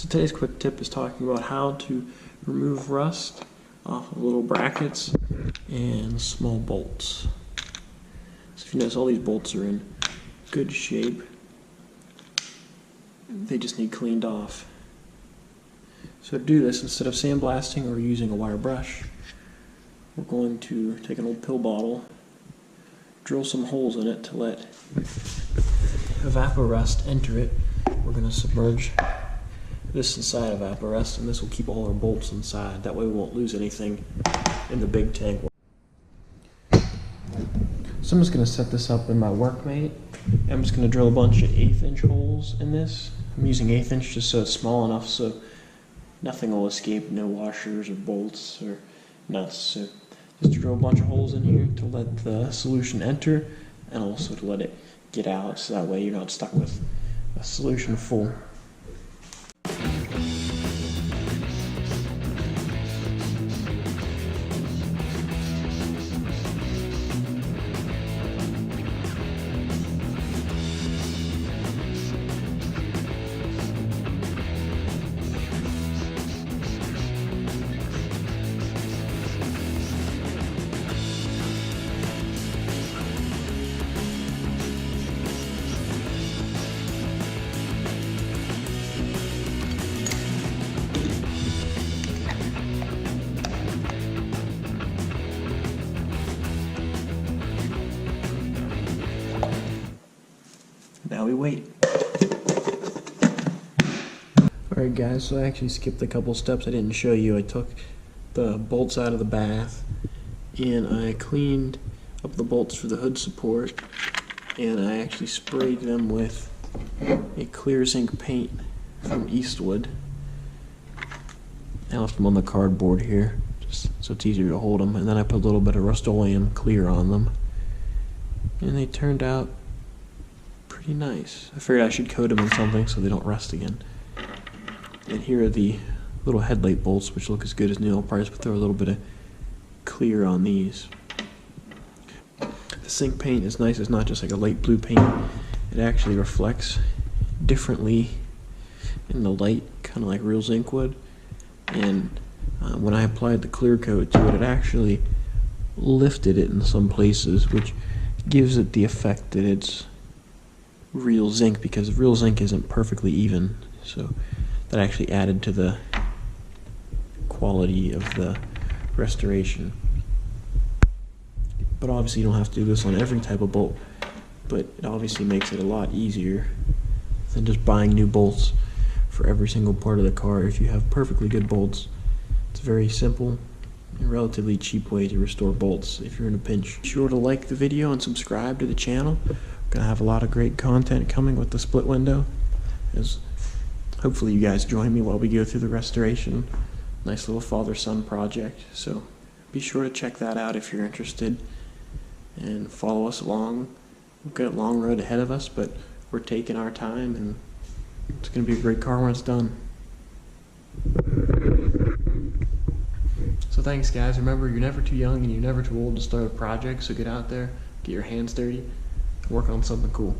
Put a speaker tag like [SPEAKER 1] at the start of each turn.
[SPEAKER 1] So today's quick tip is talking about how to remove rust off of little brackets and small bolts. So if you notice, all these bolts are in good shape. They just need cleaned off. So to do this, instead of sandblasting or using a wire brush, we're going to take an old pill bottle, drill some holes in it to let evaporust enter it. We're going to submerge this inside evaporust, and this will keep all our bolts inside. That way we won't lose anything in the big tank. So I'm just going to set this up in my workmate. I'm just going to drill a bunch of 1/8 inch holes in this. I'm using 1/8 inch just so it's small enough so nothing will escape, no washers or bolts or nuts. So just drill a bunch of holes in here to let the solution enter and also to let it get out, so that way you're not stuck with a solution full. Now we wait. Alright guys, so I actually skipped a couple steps I didn't show you. I took the bolts out of the bath and I cleaned up the bolts for the hood support, and I actually sprayed them with a clear zinc paint from Eastwood. I left them on the cardboard here just so it's easier to hold them, and then I put a little bit of Rust OEM clear on them, and they turned out pretty nice. I figured I should coat them in something so they don't rust again. And here are the little headlight bolts, which look as good as new. I'll probably just throw a little bit of clear on these. The zinc paint is nice. It's not just like a light blue paint. It actually reflects differently in the light, kind of like real zinc would. And when I applied the clear coat to it, it actually lifted it in some places, which gives it the effect that it's real zinc, because real zinc isn't perfectly even, so that actually added to the quality of the restoration. But obviously you don't have to do this on every type of bolt, but it obviously makes it a lot easier than just buying new bolts for every single part of the car. If you have perfectly good bolts, it's a very simple and relatively cheap way to restore bolts if you're in a pinch. Be sure to like the video and subscribe to the channel. Gonna have a lot of great content coming with the split window, as hopefully you guys join me while we go through the restoration. Nice little father-son project, so be sure to check that out if you're interested and follow us along. We've got a long road ahead of us, but we're taking our time and it's gonna be a great car when it's done. So thanks guys. Remember, you're never too young and you're never too old to start a project, so get out there, get your hands dirty, work on something cool.